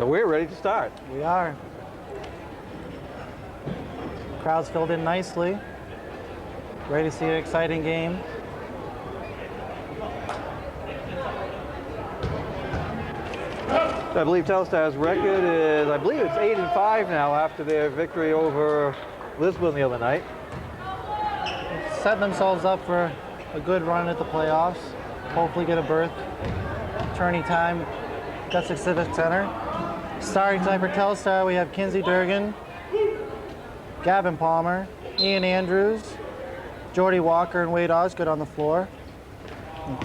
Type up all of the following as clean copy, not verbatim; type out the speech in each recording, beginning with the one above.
So we're ready to start. We are. Crowd's filled in nicely. Ready to see an exciting game. I believe Telstar's record is, I believe it's 8-5 now after their victory over Lisbon the other night. Setting themselves up for a good run at the playoffs. Hopefully get a berth. Tourney time, Gustic Civic Center. Starting time for Telstar, we have Kinsey Durgan, Gavin Palmer, Ian Andrews, Jordy Walker, and Wade Osgood on the floor. And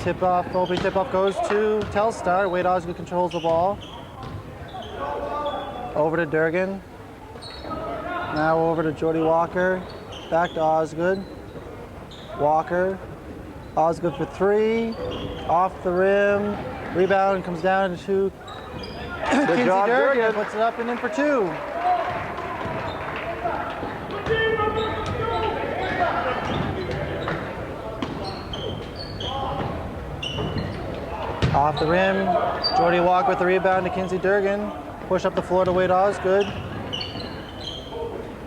opening tip-off goes to Telstar. Wade Osgood controls the ball. Over to Durgan. Now over to Jordy Walker. Back to Osgood. Walker. Osgood for three. Off the rim. Rebound comes down to Kinsey Durgan. Puts it up and in for two. Off the rim, Jordy Walker with the rebound to Kinsey Durgan. Push up the floor to Wade Osgood.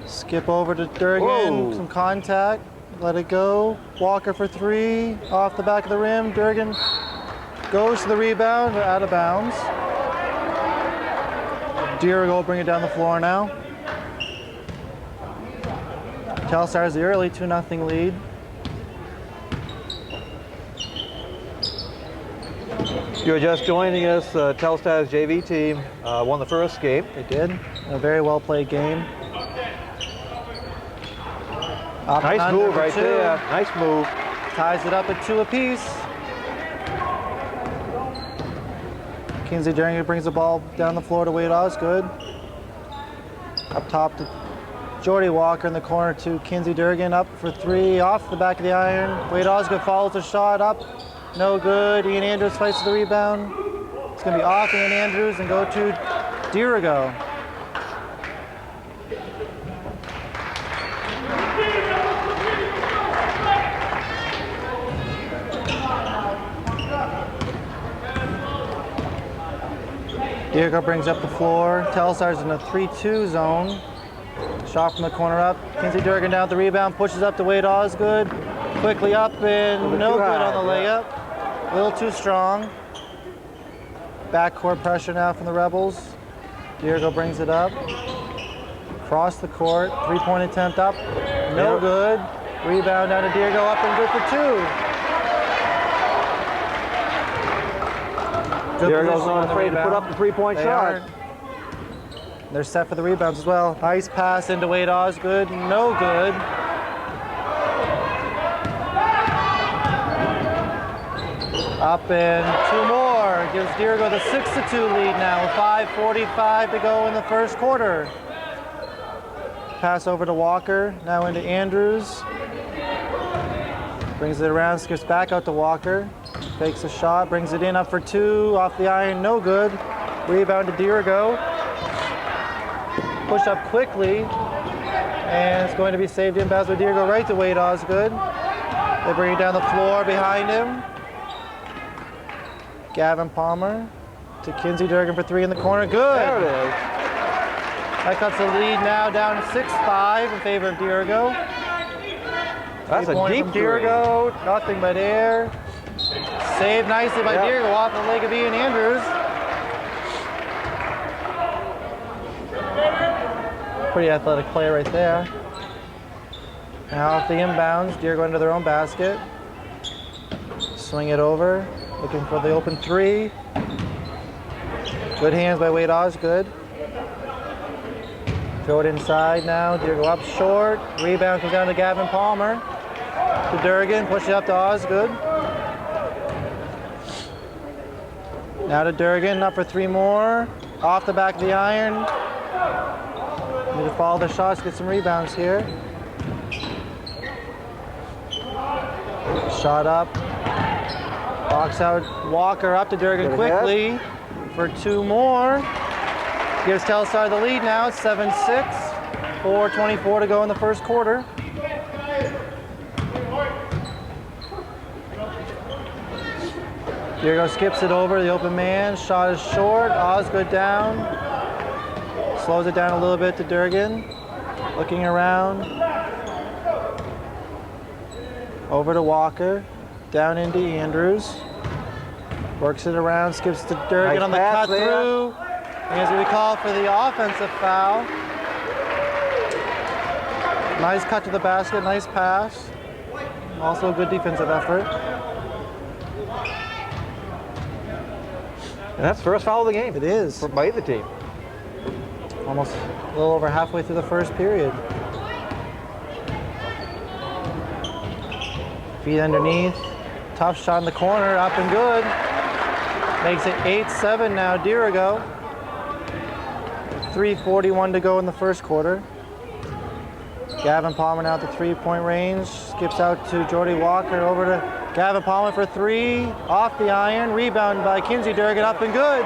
Skip over to Durgan, Whoa. Some contact, let it go. Walker for three, off the back of the rim. Durgan goes to the rebound, but out of bounds. Dirigo will bring it down the floor now. Telstar has the early 2-0 lead. If you're just joining us, Telstar's JV team won the first game. They did. A very well played game. Nice move right there. Nice move. Ties it up at 2 apiece. Kinsey Durgan brings the ball down the floor to Wade Osgood. Up top to Jordy Walker in the corner to Kinsey Durgan. Up for three, off the back of the iron. Wade Osgood follows the shot up. No good. Ian Andrews fights the rebound. It's going to be off Ian Andrews and go to Dirigo. Dirigo brings up the floor. Telstar's in a 3-2 zone. Shot from the corner up. Kinsey Durgan down with the rebound. Pushes up to Wade Osgood. Quickly up and no good on the layup. A little too strong. Backcourt pressure now from the Rebels. Dirigo brings it up. Across the court. 3-point attempt up. No good. Rebound down to Dirigo, up and good for two. Dirigo's not afraid to put up the 3-point shot. They're set for the rebounds as well. Nice pass into Wade Osgood. No good. Up and two more. Gives Dirigo the 6-2 lead now with 5:45 to go in the first quarter. Pass over to Walker, now into Andrews. Brings it around, skips back out to Walker. Fakes a shot, brings it in, up for two, off the iron, no good. Rebound to Dirigo. Push up quickly, and it's going to be saved inbounds by Dirigo right to Wade Osgood. They bring it down the floor behind him. Gavin Palmer to Kinsey Durgan for three in the corner. Good. There it is. That cuts the lead now down 6-5 in favor of Dirigo. That's a deep from Dirigo. Nothing but air. Saved nicely by Dirigo off the leg of Ian Andrews. Pretty athletic play right there. Now off the inbounds, Dirigo into their own basket. Swing it over. Looking for the open three. Good hands by Wade Osgood. Throw it inside now. Dirigo up short. Rebound comes down to Gavin Palmer. To Durgan. Push it up to Osgood. Now to Durgan. Up for three more. Off the back of the iron. Need to follow the shots. Get some rebounds here. Shot up. Box out Walker up to Durgan quickly for two more. Gives Telstar the lead now. It's 7-6. 4:24 to go in the first quarter. Dirigo skips it over the open man. Shot is short. Osgood down. slows it down a little bit to Durgan. Looking around. Over to Walker. Down into Andrews. Works it around, skips to Durgan Nice on the pass cut there. through. And he's going to be called for the offensive foul. Nice cut to the basket, nice pass. Also a good defensive effort. And that's the first foul of the game. It is. By either team. Almost a little over halfway through the first period. Feet underneath. Tough shot in the corner, up and good. Makes it 8-7 now, Dirigo. 3:41 to go in the first quarter. Gavin Palmer now at the three-point range. Skips out to Jordy Walker, over to Gavin Palmer for three. Off the iron, rebound by Kinsey Durgan, up and good.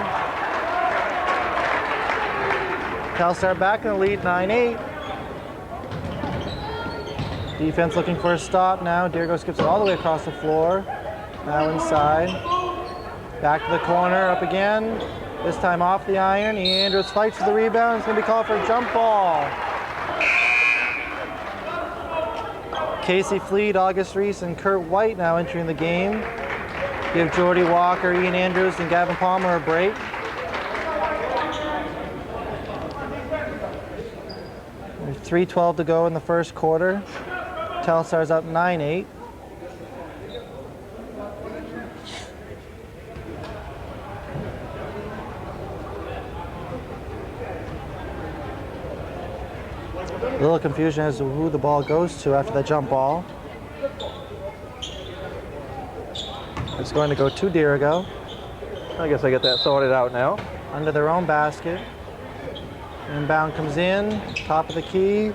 Telstar back in the lead, 9-8. Defense looking for a stop now. Dirigo skips it all the way across the floor. Now inside. Back to the corner, up again. This time off the iron. Andrews fights for the rebound. It's going to be called for a jump ball. Casey Fleet, August Reese, and Kurt White now entering the game. Give Jordy Walker, Ian Andrews, and Gavin Palmer a break. There's 3:12 to go in the first quarter. Telstar's up 9-8. A little confusion as to who the ball goes to after that jump ball. It's going to go to Dirigo. I guess I get that sorted out now. Under their own basket. Inbound comes in, top of the key.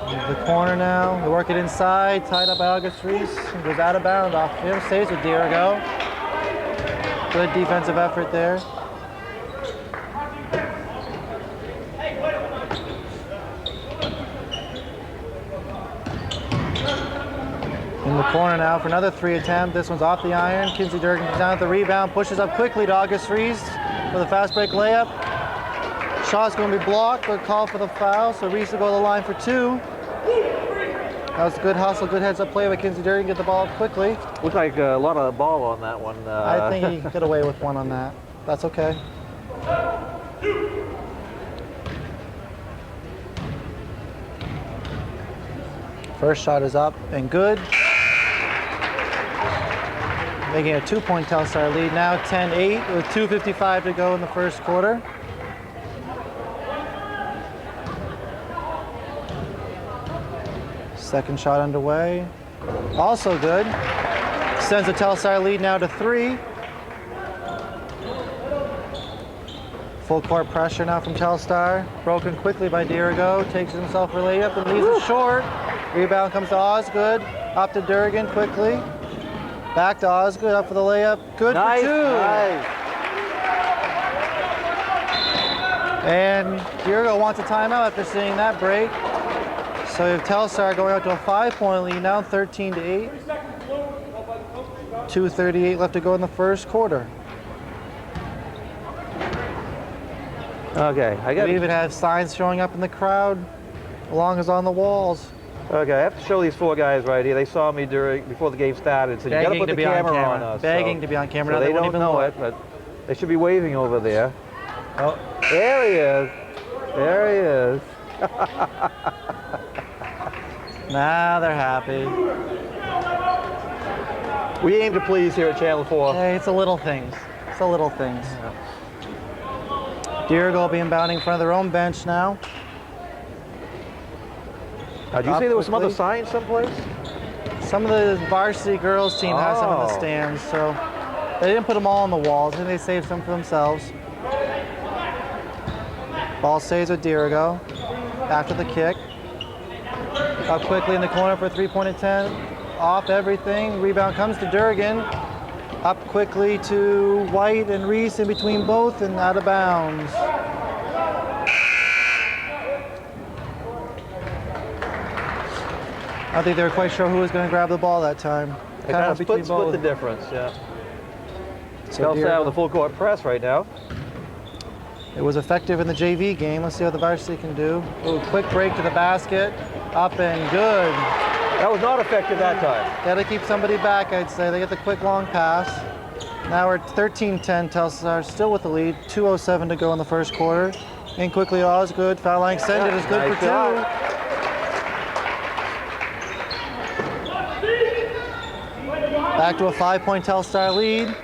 Into the corner now. They work it inside, tied up by August Reese. Goes out of bounds off him, stays with Dirigo. Good defensive effort there. In the corner now for another three attempt. This one's off the iron. Kinsey Durgan comes down with the rebound, pushes up quickly to August Reese for the fast break layup. Shot's going to be blocked, but called for the foul, so Reese will go to the line for two. That was a good hustle, good heads-up play by Kinsey Durgan. Get the ball up quickly. Looked like a lot of ball on that one. I think he got away with one on that. That's okay. First shot is up and good. Making a 2-point Telstar lead now, 10-8 with 2:55 to go in the first quarter. Second shot underway, also good. Sends the Telstar lead now to 3. Full court pressure now from Telstar. Broken quickly by Dirigo, takes himself for layup and leaves it short. Rebound comes to Osgood, up to Durgan quickly. Back to Osgood, up for the layup. Good Nice, for 2. nice. And Dirigo wants a timeout after seeing that break. So you have Telstar going out to a 5-point lead now, 13-8. 2:38 left to go in the first quarter. Okay, I got. We even have signs showing up in the crowd, along as on the walls. Okay, I have to show these 4 guys right here. They saw me before the game started, so you got to Begging put to the be on camera on camera. us. Begging to be on camera. So Now they won't don't even know look. it, but they should be waving over there. Oh, there he is. There he is. Nah, they're happy. We aim to please here at Channel 4. Hey, it's the little things. It's the little things. Dirigo will be inbounding in front of their own bench now. Did you Up say there was some other quickly. signs someplace? Some of the varsity girls team has some in the Oh. stands, so they didn't put them all on the walls. I think they saved some for themselves. Ball stays with Dirigo after the kick. Up quickly in the corner for a 3-point attempt. Off everything. Rebound comes to Durgan. Up quickly to White and Reese in between both and out of bounds. I don't think they were quite sure who was going to grab the ball that time. It kind of split the difference, yeah. So Telstar with a full court press right now. It was effective in the JV game. Let's see what the varsity can do. Ooh, quick break to the basket. Up and good. That was not effective that time. Got to keep somebody back, I'd say. They get the quick long pass. Now we're at 13-10. Telstar still with the lead. 2:07 to go in the first quarter. In quickly, Osgood. Foul line extended is good Nice for job. 2. Back to a 5-point Telstar lead.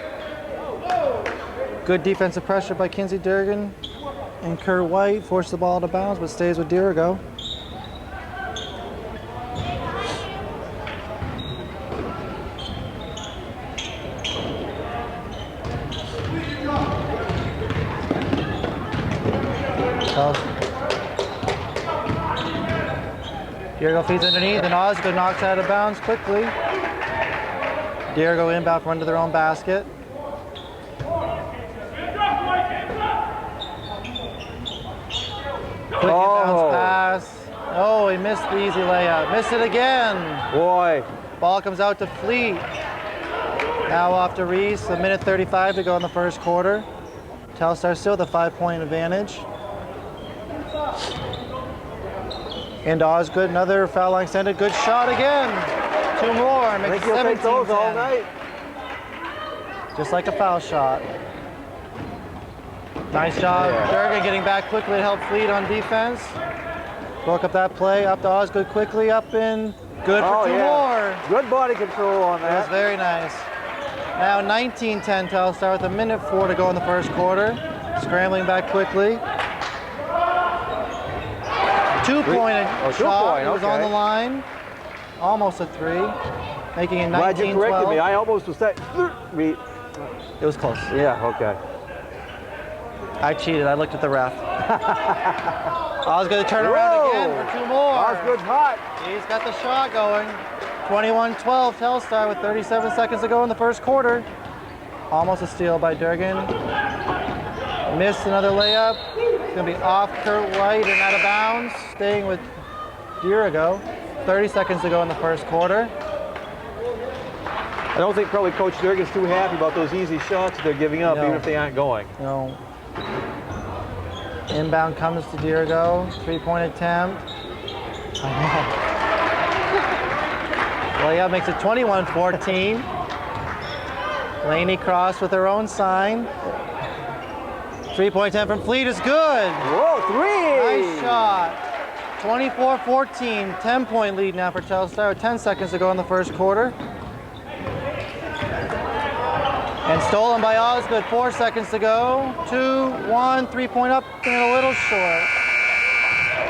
Good defensive pressure by Kinsey Durgan. And Kurt White forced the ball out of bounds, but stays with Dirigo. Dirigo feeds underneath, and Osgood knocks out of bounds quickly. Dirigo inbound from under their own basket. Quick inbounds pass. Oh, he missed the easy layup. Missed it again. Boy. Ball comes out to Fleet. Now off to Reese. 1:35 to go in the first quarter. Telstar still with a 5-point advantage. Into Osgood, another foul line extended. Good shot again. 2 more. I Makes think it you'll take those 17-10. all night. Just like a foul shot. Nice job. Yeah. Durgan getting back quickly to help Fleet on defense. Broke up that play. Up to Osgood quickly. Up in. Good for 2 more. Good body control on That was that. very nice. Now 19-10 Telstar with 1:04 to go in the first quarter. Scrambling back quickly. 2-point shot. 2-point, It was on okay. the line. Almost a 3. Making it 19-12. Glad you corrected me. I almost was saying. It was close. Yeah, okay. I cheated. I looked at the ref. Osgood to turn around again for 2 more. Osgood's hot. He's got the shot going. 21-12 Telstar with 37 seconds to go in the first quarter. Almost a steal by Durgan. Missed another layup. It's going to be off Kurt White and out of bounds. Staying with Dirigo. 30 seconds to go in the first quarter. I don't think probably Coach Durgan's too happy about those easy shots that they're giving up, No. even if they aren't going. No. Inbound comes to Dirigo. 3-point attempt. I know. Layup makes it 21-14. Laney Cross with her own sign. 3-point attempt from Fleet is good. Whoa, 3! Nice shot. 24-14. 10-point lead now for Telstar. 10 seconds to go in the first quarter. And stolen by Osgood, 4 seconds to go. 2-1, 3-point up and a little short.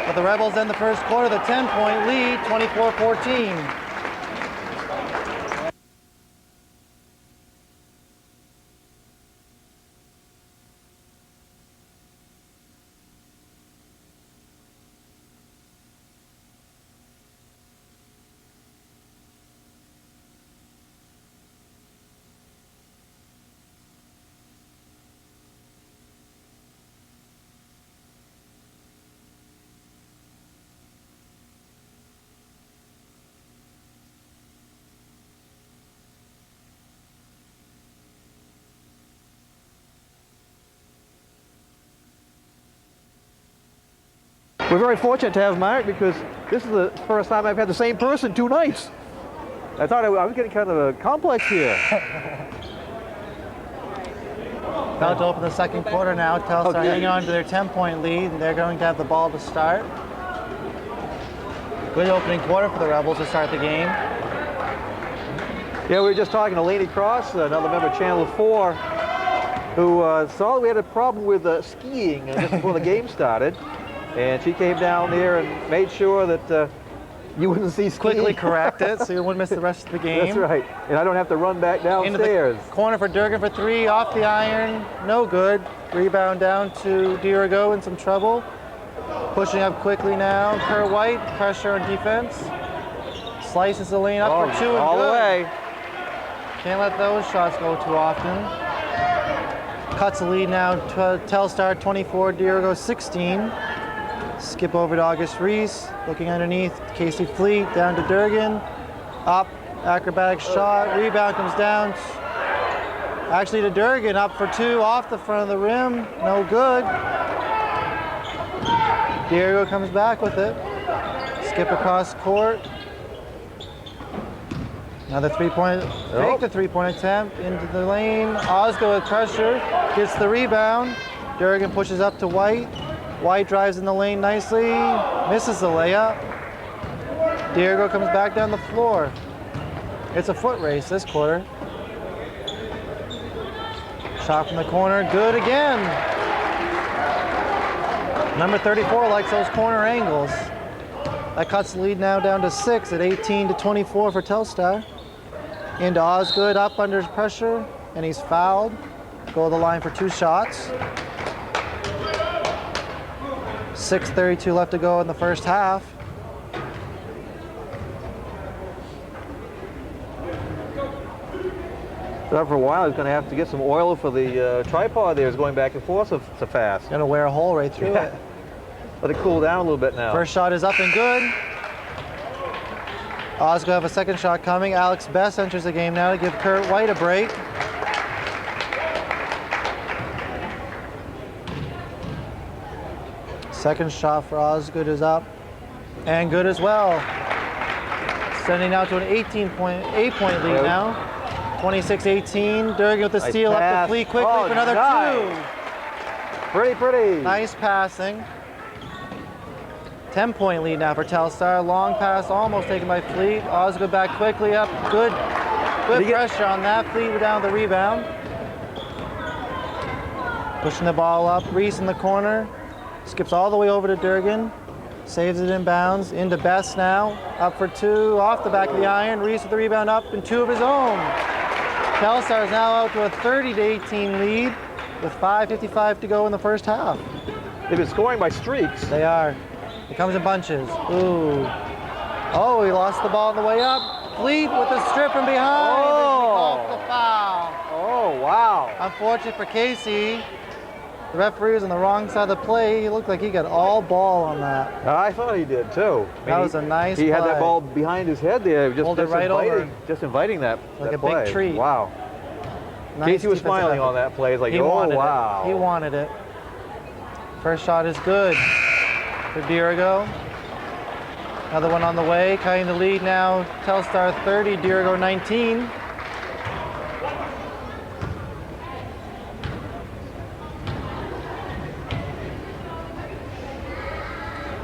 But the Rebels end the first quarter, the 10-point lead, 24-14. We're very fortunate to have Mark because this is the first time I've had the same person 2 nights. I thought I was getting kind of a complex here. About to open the second quarter now. Telstar hanging on to their 10-point lead, and they're going to have the ball to start. Good opening quarter for the Rebels to start the game. Yeah, we were just talking to Laney Cross, another member of Channel 4, who saw we had a problem with skiing just before the game started. And she came down there and made sure that you wouldn't see skiing. Quickly correct it so you wouldn't miss the rest of the game. That's right. And I don't have to run back downstairs. Into the corner for Durgan for 3, off the iron, no good. Rebound down to Dirigo in some trouble. Pushing up quickly now. Kurt White, pressure on defense. Slices the lane up for 2 and all good. the way. Can't let those shots go too often. Cuts the lead now to Telstar 24, Dirigo 16. Skip over to August Reese, looking underneath, Casey Fleet, down to Durgan. Up, acrobatic shot, rebound comes down. Actually to Durgan, up for 2, off the front of the rim, no good. Dirigo comes back with it. Skip across court. Another three-point, fake the three-point attempt into the lane. Osgood with pressure, gets the rebound. Dirigo pushes up to White. White drives in the lane nicely, misses the layup. Dirigo comes back down the floor. It's a foot race this quarter. Shot from the corner, good again. Number 34 likes those corner angles. That cuts the lead now down to 6 at 18-24 for Telstar. Into Osgood, up under pressure, and he's fouled. Go to the line for 2 shots. 6:32 left to go in the first half. So for a while, he's going to have to get some oil for the tripod there. It's going back and forth so fast. Gonna wear a hole right through it. Let it cool down a little bit now. First shot is up and good. Osgood have a second shot coming. Alex Best enters the game now to give Kurt White a break. Second shot for Osgood is up and good as well. Sending out to an 8-point lead now. 26-18. Dirigo with the steal up to Fleet quickly for another 2. Pretty. Nice passing. 10-point lead now for Telstar. Long pass almost taken by Fleet. Osgood back quickly up. Good pressure on that. Fleet down the rebound. Pushing the ball up. Reese in the corner. Skips all the way over to Durgan. Saves it in bounds. Into Best now. Up for 2. Off the back of the iron. Reese with the rebound up and 2 of his own. Telstar is now out to a 30-18 lead with 5:55 to go in the first half. They've been scoring by streaks. They are. It comes in bunches. Ooh. Oh, he lost the ball on the way up. Fleet with the strip from behind. Oh. The foul. Oh, wow. Unfortunate for Casey. The referee was on the wrong side of the play. He looked like he got all ball on that. I thought he did too. That was a nice He had play. that ball behind his head there, just right over. Just inviting that Like that a play. big treat. Wow. Nice Casey was defensive smiling effort. on that play. It's like, He oh, wanted wow. it. He wanted it. First shot is good for Dirigo. Another one on the way, cutting the lead now. Telstar 30, Dirigo 19.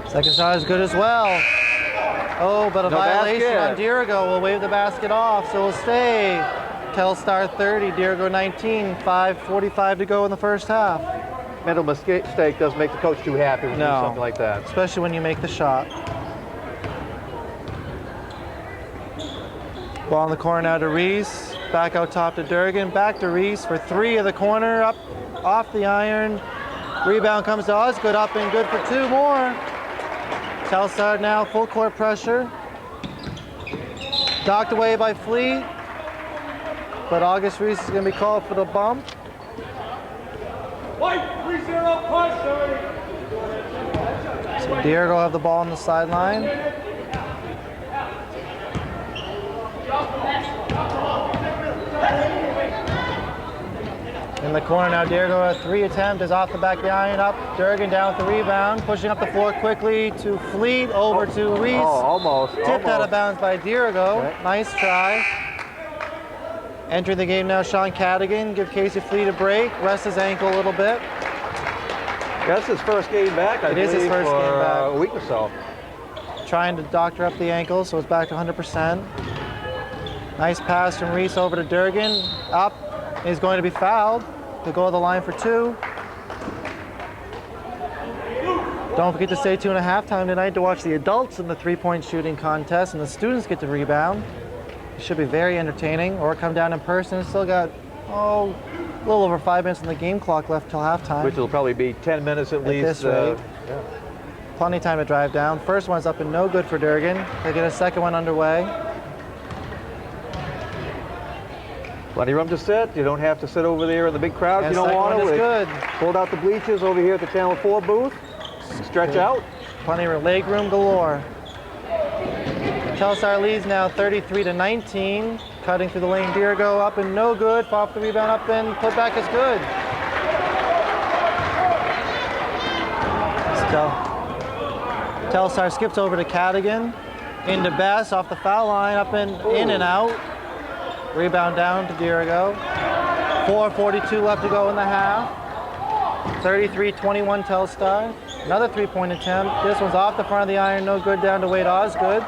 Second shot is good as well. Oh, but a violation on Dirigo will wave the basket off, so we'll stay. Telstar 30, Dirigo 19, 5:45 to go in the first half. Mental mistake doesn't make the coach too happy when you do something like that. Especially when you make the shot. Ball in the corner now to Reese. Back out top to Durgan. Back to Reese for 3 of the corner. Up off the iron. Rebound comes to Osgood. Up and good for 2 more. Telstar now full court pressure. Docked away by Fleet. But August Reese is going to be called for the bump. White, 3-0 pressure. So Dirigo have the ball on the sideline. In the corner now, Dirigo, a 3 attempt is off the back of the iron, up. Durgan down with the rebound, pushing up the floor quickly to Fleet, over to Reese. Oh, almost. Tipped out of bounds by Dirigo. Okay. Nice try. Entering the game now, Sean Cadigan. Give Casey Fleet a break. Rest his ankle a little bit. That's his first game back, I believe, is his first for game back. a week or so. Trying to doctor up the ankle, so it's back to 100%. Nice pass from Reese over to Durgan. Up. He's going to be fouled. He'll go to the line for 2. Don't forget to stay tuned at halftime tonight to watch the adults in the 3-point shooting contest, and the students get to rebound. It should be very entertaining, or come down in person. Still got, a little over 5 minutes on the game clock left till halftime. Which will probably be 10 minutes at least. This rate. Plenty of time to drive down. First one's up and no good for Durgan. They get a second one underway. Plenty of room to sit. You don't have to sit over there in the big crowd if And you don't want second to. one is good. Pulled out the bleachers over here at the Channel 4 booth. Stretch out. Plenty of leg room galore. Telstar leads now 33-19. Cutting through the lane, Dirigo up and no good. Off the rebound, up and put back is good. Telstar skips over to Cadigan, into Bess, off the foul line, up and in and out. Rebound down to Dirigo. 4:42 left to go in the half. 33-21 Telstar. Another three-point attempt. This one's off the front of the iron, no good, down to Wade Osgood.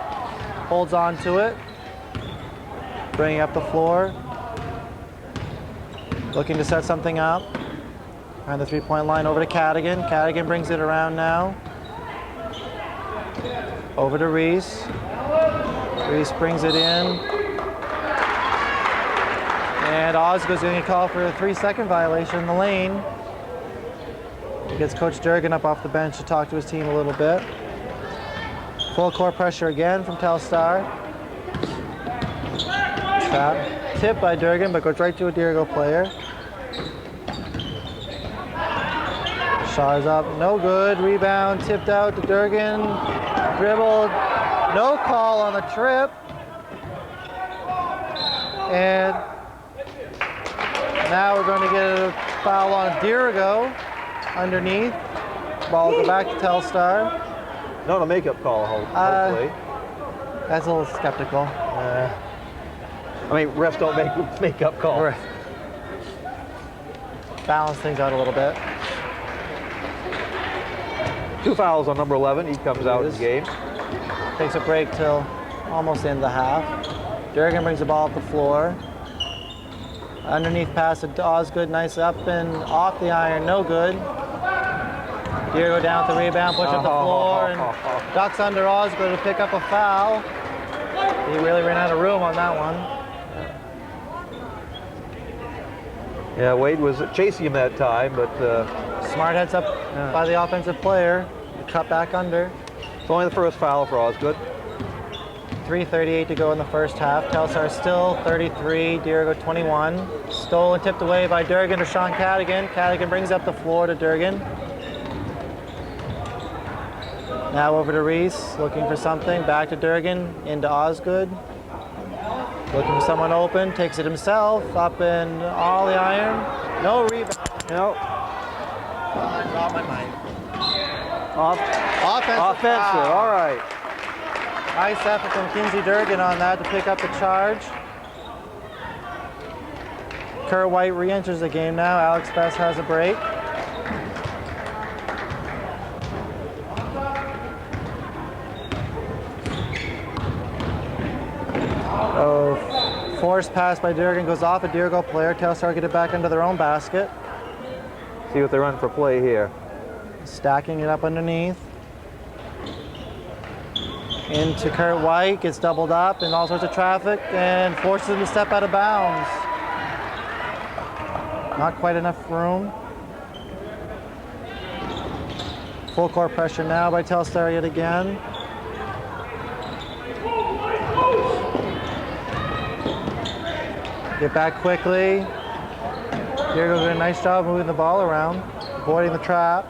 Holds on to it. Bringing up the floor. Looking to set something up. Behind the three-point line, over to Cadigan. Cadigan brings it around now. Over to Reese. Reese brings it in. And Osgood's going to call for a 3-second violation in the lane. He gets Coach Durgan up off the bench to talk to his team a little bit. Full court pressure again from Telstar. Trap. Tip by Durgan, but goes right to a Dirigo player. Shot is up, no good. Rebound, tipped out to Durgan. Dribbled, no call on the trip. And now we're going to get a foul on Dirigo underneath. Ball will go back to Telstar. Not a makeup call, hopefully. That's a little skeptical. I mean, refs don't make makeup calls. Right. Balance things out a little bit. 2 fouls on number 11. He comes out of the game. Takes a break till almost in the half. Durgan brings the ball up the floor. Underneath pass to Osgood, nice up and off the iron, no good. Dirigo down with the rebound, push up the floor, and ducks under Osgood to pick up a foul. He really ran out of room on that one. Yeah, Wade was chasing him that time, but Smart heads up by the offensive player. Cut back under. it's only the first foul for Osgood. 3:38 to go in the first half. Telstar still 33, Dirigo 21. Stolen, tipped away by Durgan to Sean Cadigan. Cadigan brings up the floor to Durgan. Now over to Reese, looking for something. Back to Durgan, into Osgood. Looking for someone open, takes it himself, up and all the iron. No rebound. No. Not my mind. Offensive, foul. all right. Nice effort from Kinsey Durgan on that to pick up the charge. Kurt White re-enters the game now. Alex Bess has a break. Forced pass by Durgan goes off a Dirigo player. Telstar get it back into their own basket. See what they run for play here. Stacking it up underneath. Into Kurt White, gets doubled up and all sorts of traffic and forces him to step out of bounds. Not quite enough room. Full court pressure now by Telstar yet again. Get back quickly. Dirigo did a nice job moving the ball around, avoiding the trap.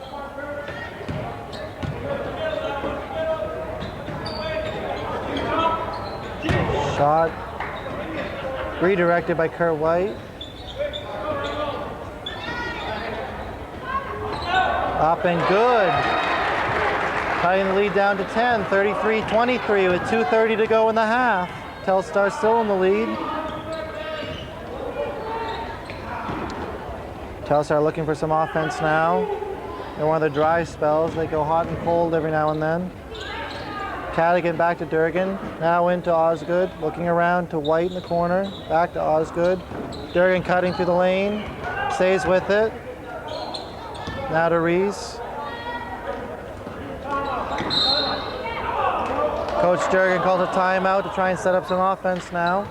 Shot redirected by Kurt White. Up and good. Cutting the lead down to 10, 33-23 with 2:30 to go in the half. Telstar still in the lead. Telstar looking for some offense now. In one of the dry spells, they go hot and cold every now and then. Cadigan back to Durgan, now into Osgood, looking around to White in the corner, back to Osgood. Durgan cutting through the lane, stays with it. Now to Reese. Coach Durgan calls a timeout to try and set up some offense now.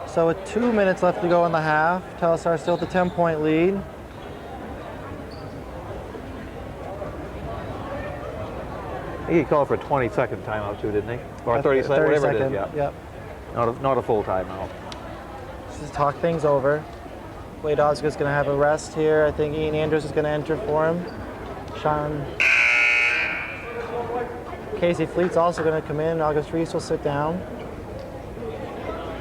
So with 2 minutes left to go in the half, Telstar still at the 10-point lead. He called for a 20-second timeout too, didn't he? Or 30 seconds, whatever it is, yeah. Yep. Not a full timeout. Just talk things over. Wade Osgood's going to have a rest here. I think Ian Andrews is going to enter for him. Sean. Casey Fleet's also going to come in. August Reese will sit down.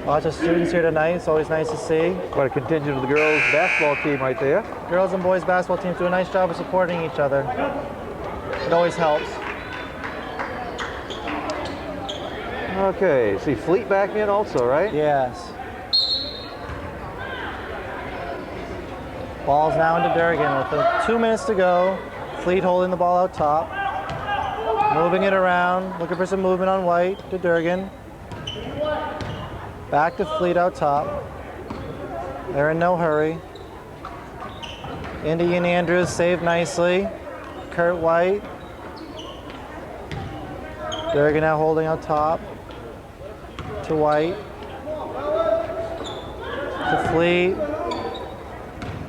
Lots of students here tonight. It's always nice to see. Quite a contingent of the girls' basketball team right there. Girls and boys basketball teams do a nice job of supporting each other. It always helps. Okay, see Fleet back in also, right? Yes. Ball's now into Durgan with 2 minutes to go. Fleet holding the ball out top. Moving it around, looking for some movement on White to Durgan. Back to Fleet out top. They're in no hurry. Into Ian Andrews, saved nicely. Kurt White. Durgan now holding out top. To White. To Fleet.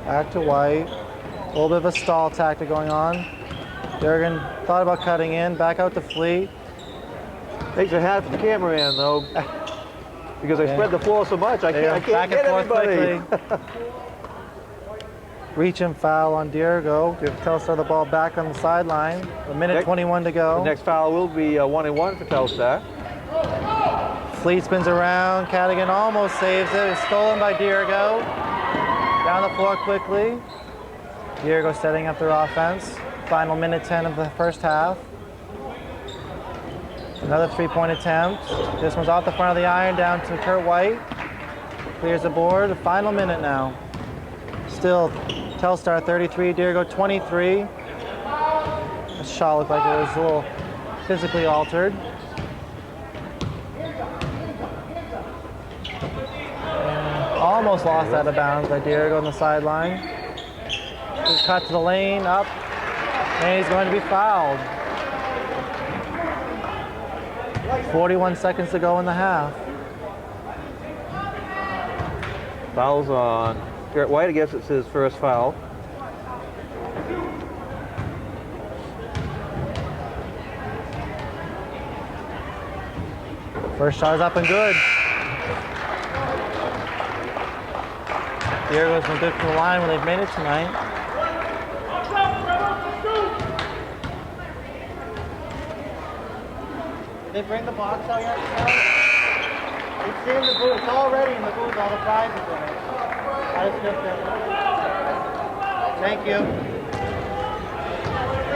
Back to White. A little bit of a stall tactic going on. Durgan thought about cutting in, back out to Fleet. Takes a hat for the cameraman though, because I spread the floor so much. I can't back and get forth anybody. quickly. Reach and foul on Dirigo. Give Telstar the ball back on the sideline. A minute 21 to go. The next foul will be 1-1 for Telstar. Fleet spins around. Cadigan almost saves it. It's stolen by Dirigo. Down the floor quickly. Dirigo setting up their offense. Final minute 10 of the first half. Another three-point attempt. This one's off the front of the iron down to Kurt White. Clears the board. The final minute now. Still Telstar 33, Dirigo 23. The shot looked like it was a little physically altered. And almost lost out of bounds by Dirigo on the sideline. Cut to the lane, up, and he's going to be fouled. 41 seconds to go in the half. Fouls on Garrett White. I guess it's his first foul. First shot is up and good. Dirigo's been good from the line when they've made it tonight. Did they bring the box out yet? It's in the booth. It's already in the booth. All the prizes in it. I just looked at it. Thank you.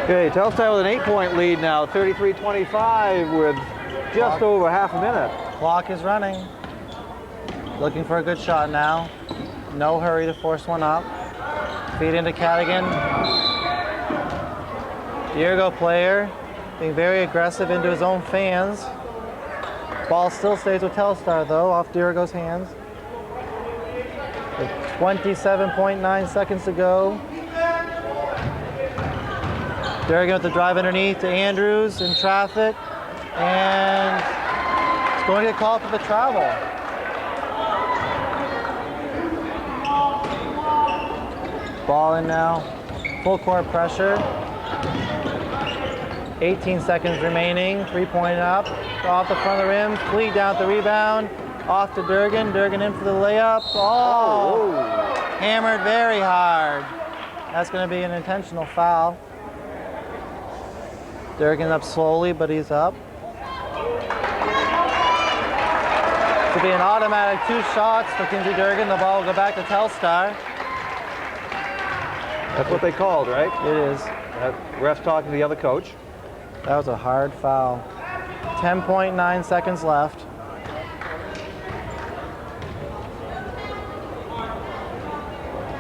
Okay, Telstar with an 8-point lead now, 33-25 with just over half a minute. Clock is running. Looking for a good shot now. No hurry to force one up. Feed into Cadigan. Dirigo player being very aggressive into his own fans. Ball still stays with Telstar though, off Dirigo's hands. With 27.9 seconds to go. Dirigo with the drive underneath to Andrews in traffic. And it's going to get called for the travel. Ball in now. Full court pressure. 18 seconds remaining. 3-point up. Off the front of the rim. Fleet down at the rebound. Off to Durgan. Durgan in for the layup. Oh! Hammered very hard. That's going to be an intentional foul. Durgan up slowly, but he's up. To be an automatic 2 shots for Kinsey Durgan. The ball will go back to Telstar. That's what they called, right? It is. Ref's talking to the other coach. That was a hard foul. 10.9 seconds left.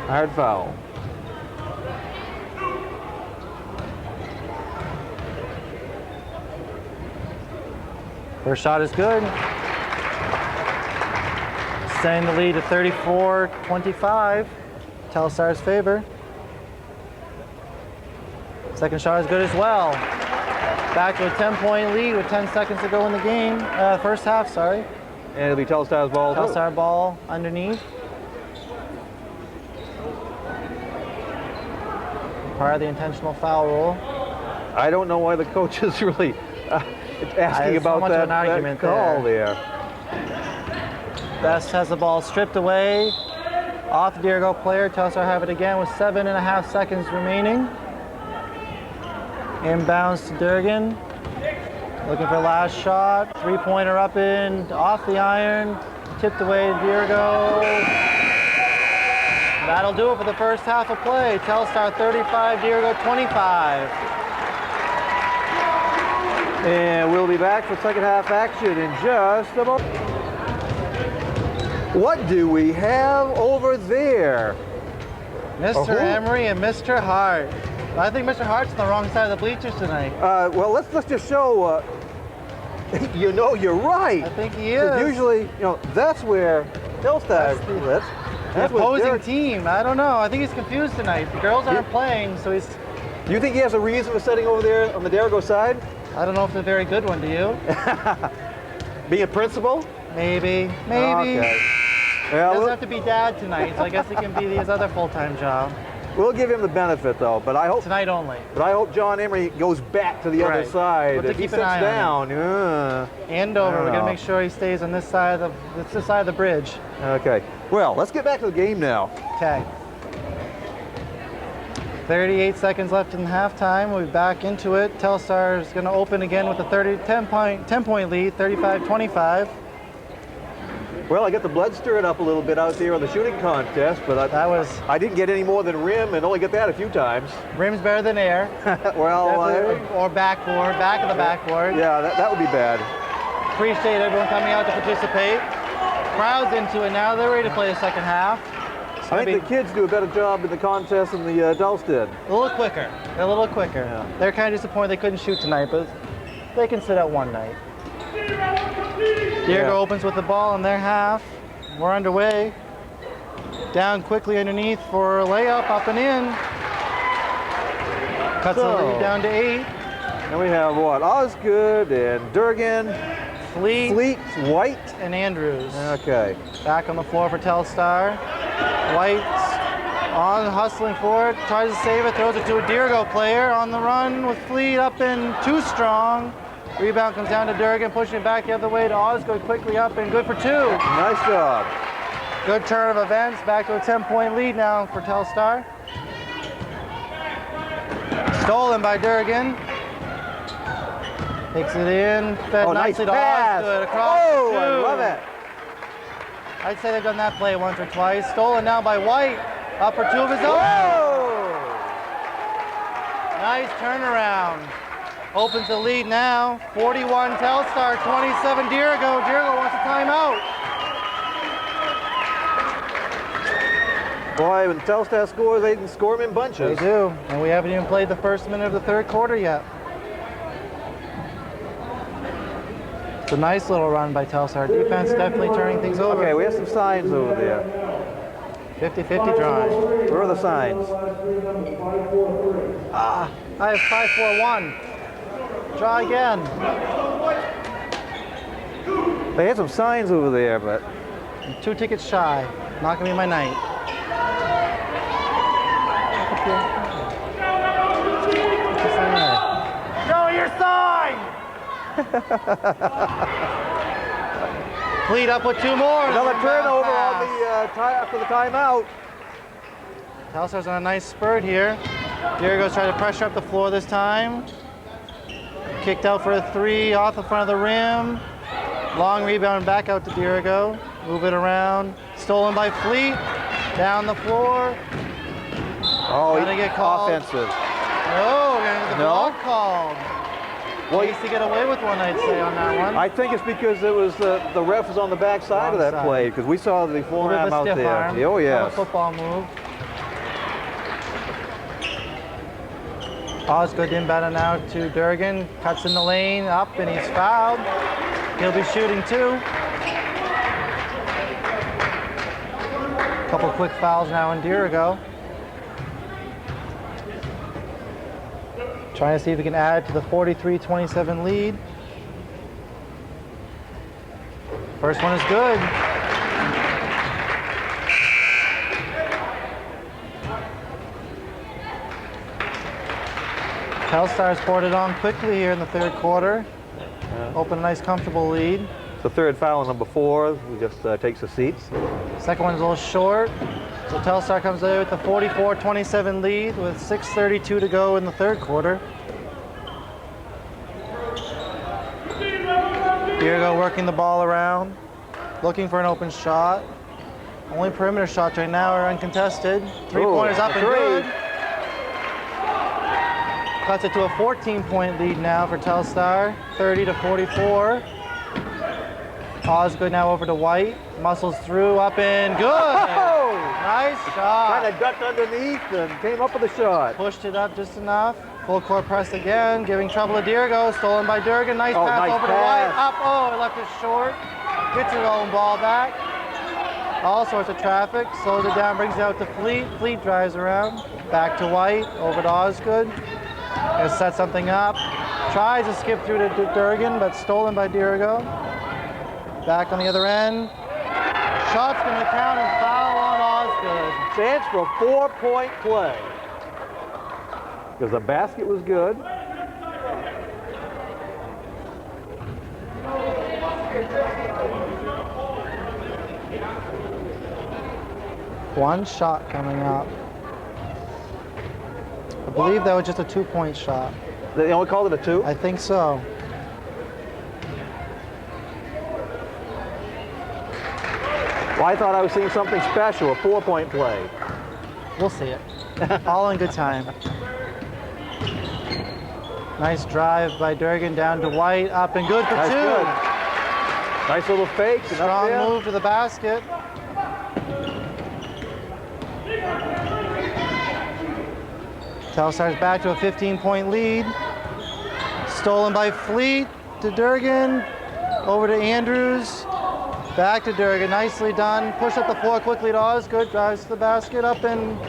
Hard foul. First shot is good. Extending the lead to 34-25. Telstar's favor. Second shot is good as well. Back to a 10-point lead with 10 seconds to go in the game. First half, sorry. And it'll be Telstar's ball. Telstar ball underneath. Part of the intentional foul rule. I don't know why the coach is really asking about much of that, an argument that call there. Best has the ball stripped away. Off the Dirigo player. Telstar have it again with 7.5 seconds remaining. Inbounds to Durgan. Looking for last shot. 3-pointer up in, off the iron. Tipped away to Dirigo. That'll do it for the first half of play. Telstar 35, Dirigo 25. And we'll be back for second half action in just a moment. What do we have over there? Mr. who? Emery and Mr. Hart. I think Mr. Hart's on the wrong side of the bleachers tonight. Well, let's just show. You know, you're right. I think he 'Cause is. usually, you know, that's where Telstar That's the- lives. The That's where opposing Derek- team. I don't know. I think he's confused tonight. The girls aren't playing, so he's. Do you think he has a reason for sitting over there on the Dirigo side? I don't know if it's a very good one. Do you? Being a principal? Maybe. Maybe. Okay. He Well, doesn't have to be dad tonight, so I guess it can be his other full-time job. we'll give him the benefit though. But I hope Tonight only. John Emery goes back to the other Right. side. We'll have to If he keep an sits eye on down, And over. I don't We're gonna know. make sure he stays on this side of the bridge. okay. Well, let's get back to the game now. Okay. 38 seconds left in halftime. We'll be back into it. Telstar is going to open again with a 10-point lead, 35-25. Well, I got the blood stirred up a little bit out there on the shooting contest, but I didn't get any more than rim and only get that a few times. Rim's better than air. Well, Or backboard, back of the backboard. yeah, that would be bad. Appreciate everyone coming out to participate. Crowd's into it now. They're ready to play the second half. It's I gonna think the kids do a better job in the contest than the adults did. a little quicker. They're a little quicker. Yeah. They're kind of disappointed they couldn't shoot tonight, but they can sit out one night. Dirigo Yeah. opens with the ball in their half. We're underway. Down quickly underneath for a layup, up and in. Cuts the So- lead down to 8. And we have what? Osgood and Durgan, Fleet White. and Andrews. Okay. Back on the floor for Telstar. White's on, hustling for it, tries to save it, throws it to a Dirigo player on the run with Fleet up and too strong. Rebound comes down to Durgan, pushing it back the other way to Osgood, quickly up and good for 2. Nice job. Good turn of events, back to a 10-point lead now for Telstar. Stolen by Durgan. Takes it in, fed Oh, nice nicely to pass. Osgood across Oh, the I 2. love it. I'd say they've done that play once or twice. Stolen now by White, up for 2 of his own. Whoa! Nice turnaround. Opens the lead now. 41 Telstar, 27 Dirigo. Dirigo wants a timeout. Boy, when Telstar scores, they can score them in They bunches. do, and we haven't even played the first minute of the third quarter yet. It's a nice little run by Telstar. Defense definitely turning things over. Okay, we have some signs over there. 50-50 drawing. Where are the signs? I have 5-4-1. Draw again. They had some signs over there, but 2 tickets shy. Not gonna be my night. Show your sign! Fleet up with 2 more. another Rebound turnover pass. on the after the timeout. Telstar's on a nice spurt here. Dirigo's trying to pressure up the floor this time. Kicked out for a 3 off the front of the rim. Long rebound back out to Dirigo. Move it around. Stolen by Fleet. Down the floor. Oh, Gonna get called. offensive. Oh, we're gonna get the No. block called. Well, Ways to get away with one, I'd say, on that one. I think it's because it was the ref was on the back side of Wrong that side. play because we saw the A little bit forearm of a out stiff there. arm. Oh Kind of yes. a football move. Osgood inbound now to Durgan. Cuts in the lane, up, and he's fouled. He'll be shooting 2. Couple quick fouls now in Dirigo. Trying to see if we can add to the 43-27 lead. First one is good. Telstar's poured it on quickly here in the third quarter. Open a nice comfortable lead. The third foul on number 4. He just takes the seats. Second one's a little short. So Telstar comes away with the 44-27 lead with 6:32 to go in the third quarter. Dirigo working the ball around, looking for an open shot. Only perimeter shots right now are uncontested. 3-pointers up and three. good. Cuts it to a 14-point lead now for Telstar, 30-44. Osgood now over to White. Muscles through, up and good. Oh! Nice shot. Kind of ducked underneath and came up with a shot. Pushed it up just enough. Full court press again, giving trouble to Dirigo. Stolen by Durgan. Nice pass nice over to pass. White. Up, oh, it left it short. Gets her own ball back. All sorts of traffic. Slows it down, brings it out to Fleet. Fleet drives around. Back to White, over to Osgood. Gonna set something up. Tries to skip through to Durgan, but stolen by Dirigo. Back on the other end. Shot's gonna count and foul on Osgood. Chance for a 4-point play. Because the basket was good. One shot coming up. I believe that was just a 2-point shot. They only called it a 2? I think so. Well, I thought I was seeing something special, a 4-point play. We'll see it. All in good time. Nice drive by Durgan down to White, up and good for Nice, 2. good. Nice little fake. And up Strong there. move to the basket. Telstar's back to a 15-point lead. Stolen by Fleet to Durgan. Over to Andrews. Back to Dirigo, nicely done. Push up the floor quickly to Osgood, drives to the basket, up and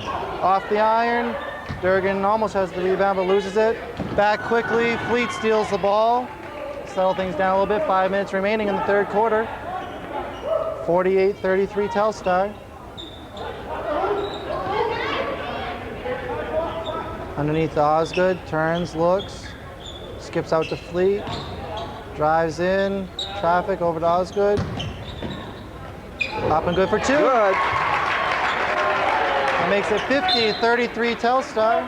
off the iron. Durgan almost has the rebound, but loses it. Back quickly, Fleet steals the ball. Settle things down a little bit, 5 minutes remaining in the third quarter. 48-33 Telstar. Underneath to Osgood, turns, looks, skips out to Fleet, drives in, traffic over to Osgood. Up and good for 2. Good. That makes it 50-33 Telstar.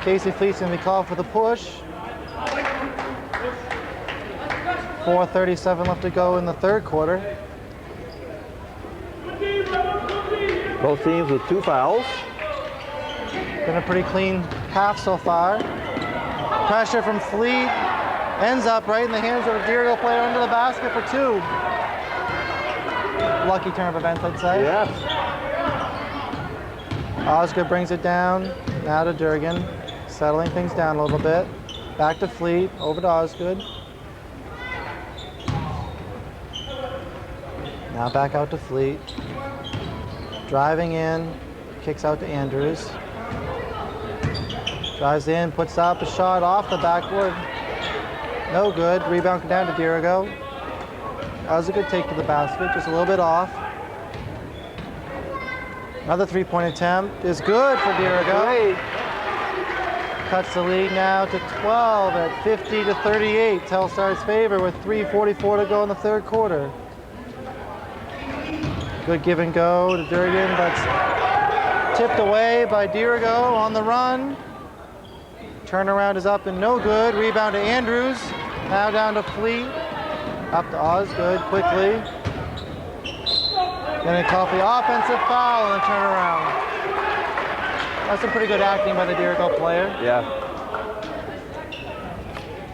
Casey Fleet's gonna be called for the push. 4:37 left to go in the third quarter. Both teams with 2 fouls. Been a pretty clean half so far. Pressure from Fleet. Ends up right in the hands of a Dirigo player under the basket for 2. Lucky turn of events, I'd say. Yes. Osgood brings it down. Now to Durgan. Settling things down a little bit. Back to Fleet. Over to Osgood. Now back out to Fleet. Driving in. Kicks out to Andrews. Drives in. Puts up a shot off the backboard. No good. Rebound down to Dirigo. That was a good take to the basket, just a little bit off. Another 3-point attempt is good for Dirigo. Great. Cuts the lead now to 12 at 50-38. Telstar's favor with 3:44 to go in the third quarter. Good give and go to Durgan, but tipped away by Dirigo on the run. Turnaround is up and no good. Rebound to Andrews. Now down to Fleet. Up to Osgood quickly. Gonna call for the offensive foul and a turnaround. That's some pretty good acting by the Dirigo player. Yeah.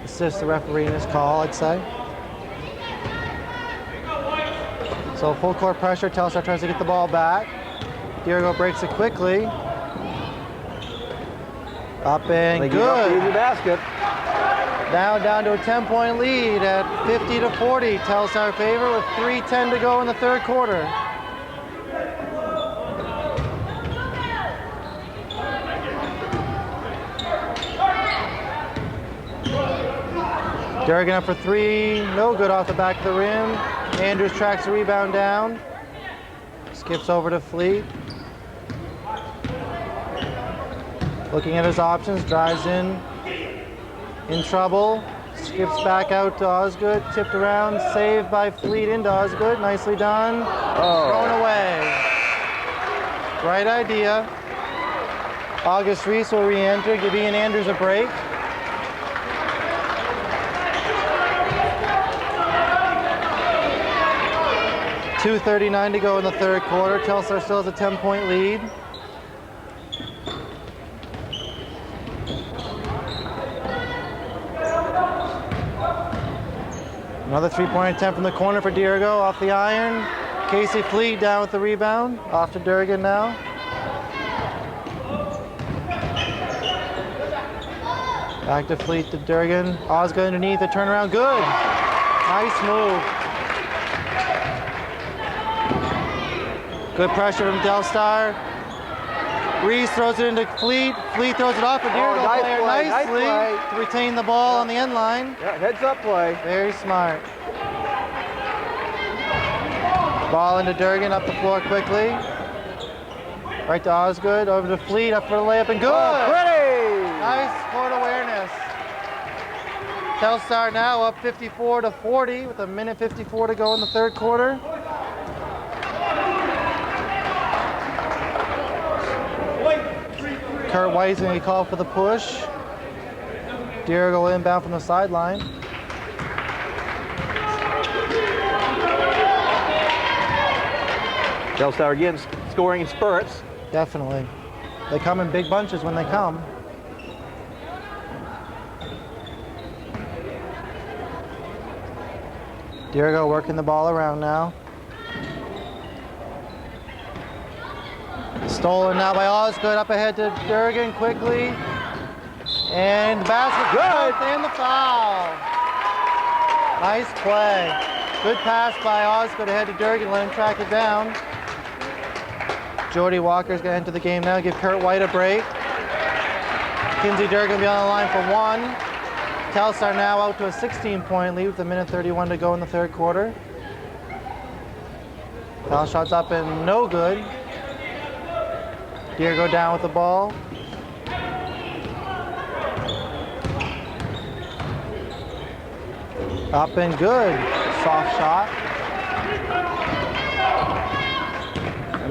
Assist the referee in his call, I'd say. So full court pressure. Telstar tries to get the ball back. Dirigo breaks it quickly. Up and They give up the good. easy basket. Now down to a 10-point lead at 50-40. Telstar favor with 3:10 to go in the third quarter. Durgan up for 3. No good off the back of the rim. Andrews tracks the rebound down. Skips over to Fleet. Looking at his options, drives in trouble, skips back out to Osgood, tipped around, saved by Fleet into Osgood, nicely done, thrown away. Right idea. August Reese will re-enter, give Ian Andrews a break. .239 to go in the third quarter. Telstar still has a 10-point lead. Another three-point attempt from the corner for Dirigo, off the iron. Casey Fleet down with the rebound, off to Durgan now. Back to Fleet to Durgan. Osgood underneath, the turnaround, good. Nice move. Good pressure from Telstar. Reese throws it into Fleet. Fleet throws it off for Dirigo nice player play, nicely nice play. to retain the ball on the end line. Yeah, heads up play. Very smart. Ball into Durgan, up the floor quickly. Right to Osgood, over to Fleet, up for the layup, and good! Oh, pretty! Nice court awareness. Telstar now up 54-40 with 1:54 to go in the third quarter. Kurt White's going to be called for the push. Dirigo inbound from the sideline. Telstar again scoring in spurts. Definitely. They come in big bunches when they come. Dirigo working the ball around now. Stolen now by Osgood, up ahead to Durgan quickly. And the basket good, and the foul. Nice play. Good pass by Osgood ahead to Durgan, let him track it down. Jordy Walker's gonna enter the game now, give Kurt White a break. Kinsey Durgan will be on the line for one. Telstar now out to a 16-point lead with 1:31 to go in the third quarter. Foul shot's up and no good. Dirigo down with the ball. Up and good. Soft shot.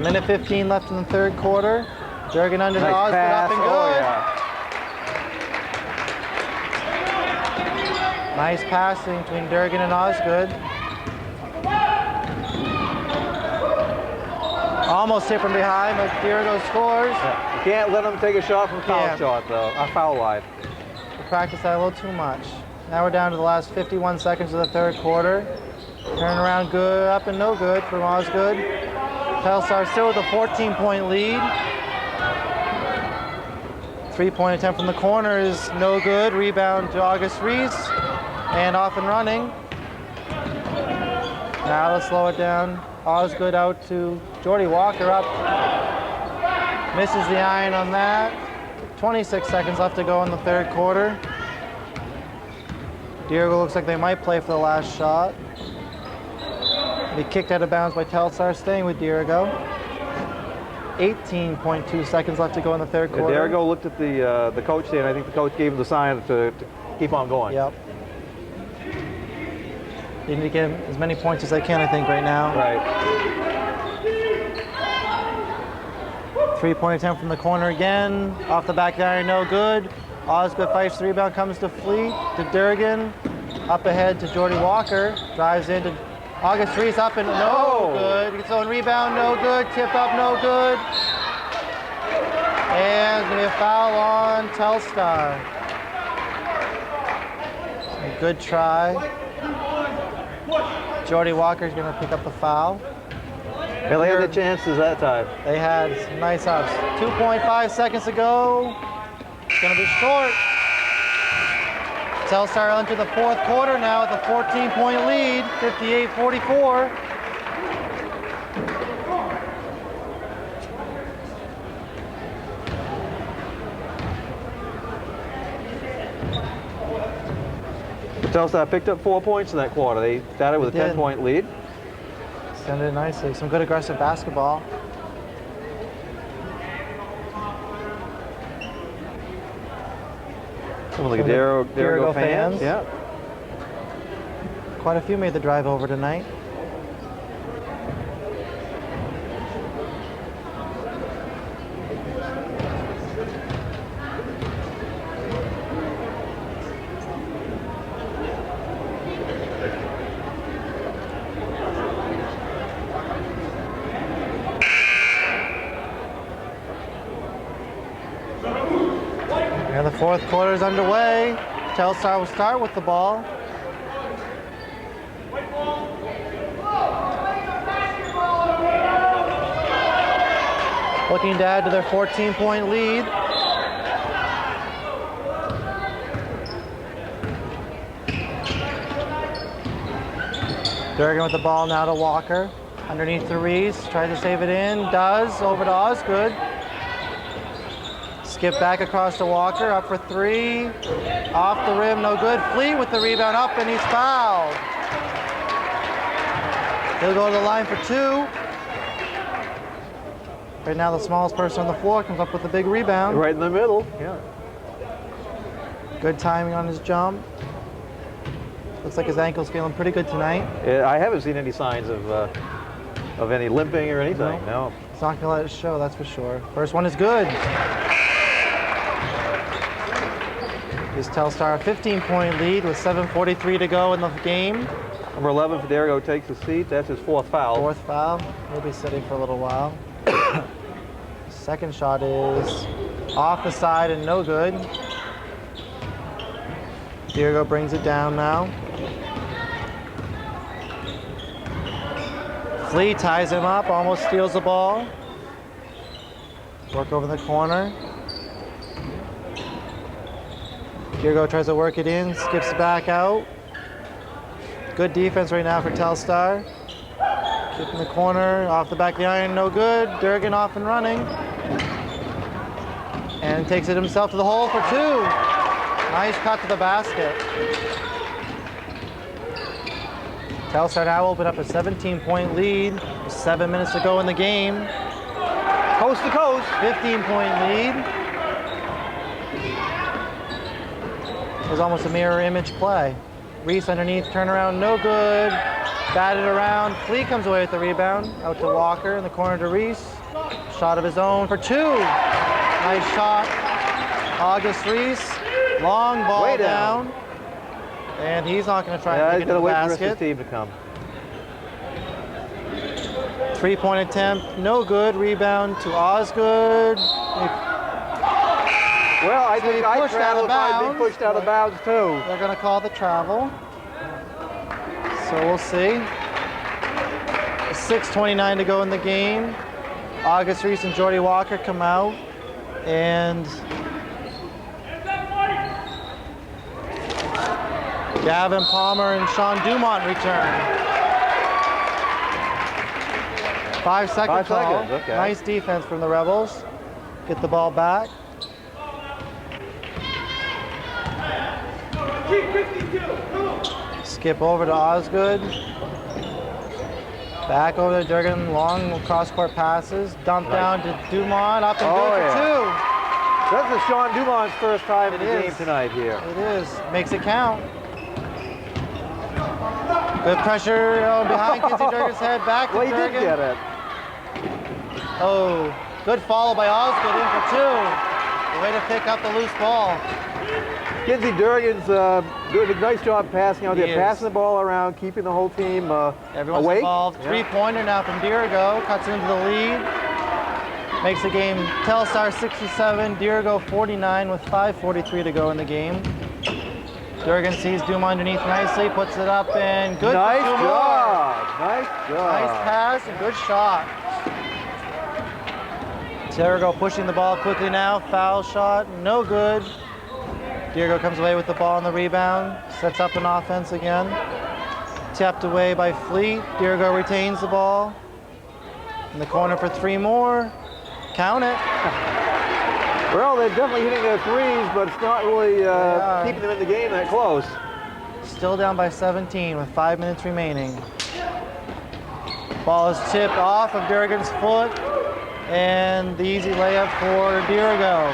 1:15 left in the third quarter. Durgan under the Osgood, up and good. Oh, yeah. Nice passing between Durgan and Osgood. Almost hit from behind, but Dirigo scores. Yeah. You can't let them take a shot from foul shot, though. A foul line. We practiced that a little too much. Now we're down to the last 51 seconds of the third quarter. Turnaround good, up and no good from Osgood. Telstar still with a 14-point lead. Three-point attempt from the corner is no good. Rebound to August Reese. And off and running. Now let's slow it down. Osgood out to Jordy Walker up. Misses the iron on that. 26 seconds left to go in the third quarter. Dirigo looks like they might play for the last shot. Be kicked out of bounds by Telstar, staying with Dirigo. 18.2 seconds left to go in the third quarter. Dirigo looked at the coach there, and I think the coach gave him the sign to keep on going. Yep. They need to get as many points as they can, I think, right now. Right. Three-point attempt from the corner again. Off the back iron, no good. Osgood fights the rebound, comes to Fleet, to Durgan. Up ahead to Jordy Walker. Drives into August Reese, up and no good. Gets on rebound, no good. Tip up, no good. And it's going to be a foul on Telstar. A good try. Jordy Walker's going to pick up the foul. Well, they had their chances that time. They had some nice ups. 2.5 seconds to go. It's going to be short. Telstar into the fourth quarter now with a 14-point lead, 58-44. Telstar picked up 4 points in that quarter. They started with a 10-point lead. Extended it nicely. Some good aggressive basketball. Some of the Dirigo fans. Yeah. Quite a few made the drive over tonight. And the fourth quarter is underway. Telstar will start with the ball. Looking to add to their 14-point lead. Durgan with the ball now to Walker. Underneath to Reese, tries to save it in, does, over to Osgood. Skip back across to Walker, up for three. Off the rim, no good. Fleet with the rebound up, and he's fouled. He'll go to the line for two. Right now, the smallest person on the floor comes up with a big rebound. Right in the middle, yeah. Good timing on his jump. Looks like his ankle's feeling pretty good tonight. I haven't seen any signs of any limping or anything, no. It's not gonna let it show, that's for sure. First one is good. Gives Telstar a 15-point lead with 7:43 to go in the game. Number 11 for Dirigo takes the seat. That's his fourth foul. Fourth foul. He'll be sitting for a little while. Second shot is off the side and no good. Dirigo brings it down now. Flea ties him up, almost steals the ball. Work over the corner. Dirigo tries to work it in, skips back out. Good defense right now for Telstar. Keep in the corner, off the back of the iron, no good. Durgan off and running. And takes it himself to the hole for two. Nice cut to the basket. Telstar now open up a 17-point lead. With 7 minutes to go in the game. Coast to coast. 15-point lead. It was almost a mirror image play. Reese underneath, turnaround, no good. Batted around. Flea comes away with the rebound. Out to Walker in the corner to Reese. Shot of his own for two. Nice shot. August Reese. Long ball Way down. And he's not going to try Yeah, and he's make it to got to the wait for the rest of basket. his team to come. Three-point attempt, no good. Rebound to Osgood. Well, I So think he I pushed out of travel if I'd been bounds. pushed out of bounds too. They're going to call the travel. So we'll see. 6:29 to go in the game. August Reese and Jordy Walker come out. And Gavin Palmer and Sean Dumont return. 5 second 5 call. seconds, okay. Nice defense from the Rebels. Get the ball back. Skip over to Osgood. Back over to Durgan. Long cross-court passes. Dump down to Dumont. Up and good for two. That's the Sean Dumont's first time in the game tonight here. It is. Makes it count. Good pressure behind Kinsey Durgan's head. Back to Well, he Durgan. did get it. Oh, good follow by Osgood in for two. The way to pick up the loose ball. Kinsey Durgan's doing a nice job passing out there, He is. passing the ball around, keeping the whole team Everyone's awake. involved. Yeah. Three-pointer now from Dirigo. Cuts into the lead. Makes the game Telstar 67, Dirigo 49 with 5:43 to go in the game. Durgan sees Dumont underneath nicely, puts it up and good Nice for Dumont. job. Nice job. Nice pass and good shot. Dirigo pushing the ball quickly now. Foul shot, no good. Dirigo comes away with the ball on the rebound. Sets up an offense again. Tapped away by Fleet. Dirigo retains the ball. In the corner for three more. Count it. Well, they're definitely hitting their threes, but it's not really keeping them in the game that close. Still down by 17 with 5 minutes remaining. Ball is tipped off of Durgan's foot, and the easy layup for Dirigo.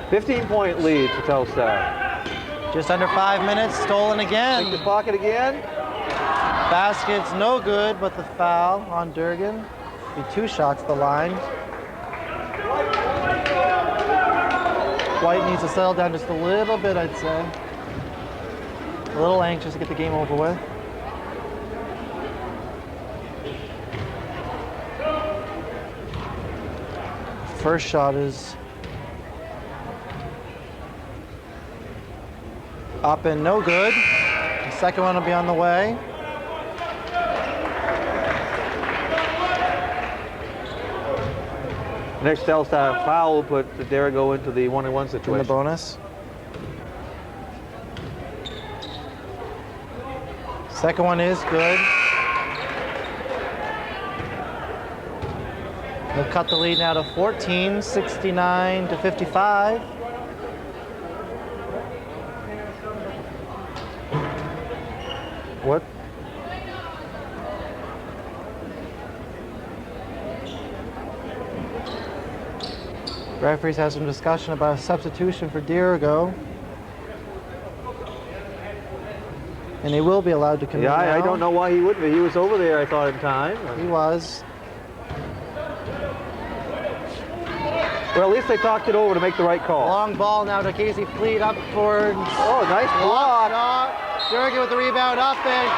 15-point lead for Telstar. Just under 5 minutes, stolen Take the again. pocket again. Basket's no good, but the foul on Durgan. Be 2 shots at the line. White needs to settle down just a little bit, I'd say. A little anxious to get the game over with. First shot is up and no good. The second one will be on the way. Next Telstar foul will put Dirigo into the 1-1 In situation. the bonus. Second one is good. They'll cut the lead now to 14, 69 to 55. What? Referees have some discussion about a substitution for Dirigo. And he will be allowed to come in Yeah, I now. don't know why he wouldn't be. He was over there, I thought, in time. He was. Well, at least they talked it over to make the right call. Long ball now to Casey Fleet up towards. Oh, nice block. Dirigo with the rebound up and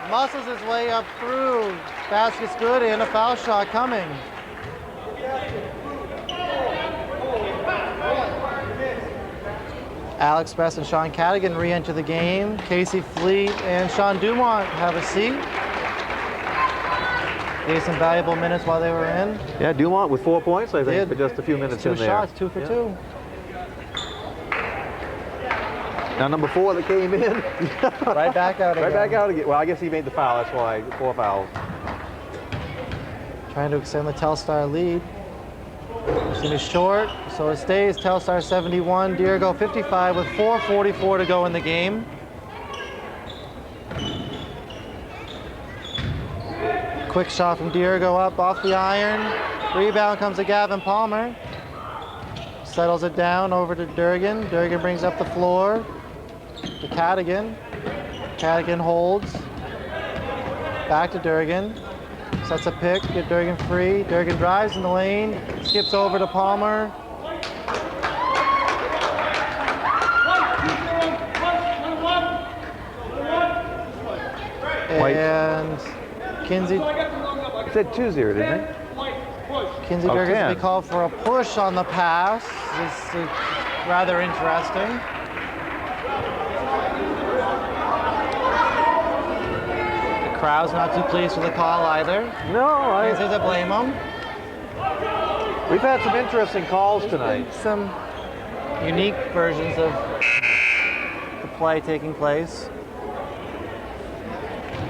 Good! muscles his way up through. Basket's good and a foul shot coming. Alex Best and Sean Cadigan re-enter the game. Casey Fleet and Sean Dumont have a seat. Gave some valuable minutes while they were in. Yeah, Dumont with 4 points, I think, Did. for just a few minutes Two in there. shots, 2 for Yeah. 2. Now number 4 that came in. Right back out again. Right back out again. Well, I guess he made the foul, that's why. 4 fouls. Trying to extend the Telstar lead. It's going to be short, so it stays. Telstar 71, Dirigo 55 with 4:44 to go in the game. Quick shot from Dirigo up off the iron. Rebound comes to Gavin Palmer. Settles it down over to Durgan. Durgan brings up the floor to Cadigan. Cadigan holds. Back to Durgan. Sets a pick, get Durgan free. Durgan drives in the lane, skips over to Palmer. And Kinsey He said 2-0, didn't he? Kinsey Oh, Durgan's 10. going to be called for a push on the pass. This is rather interesting. The crowd's not too pleased with the call either. No, Can't say to blame them. we've had some interesting calls tonight. Some unique versions of the play taking place.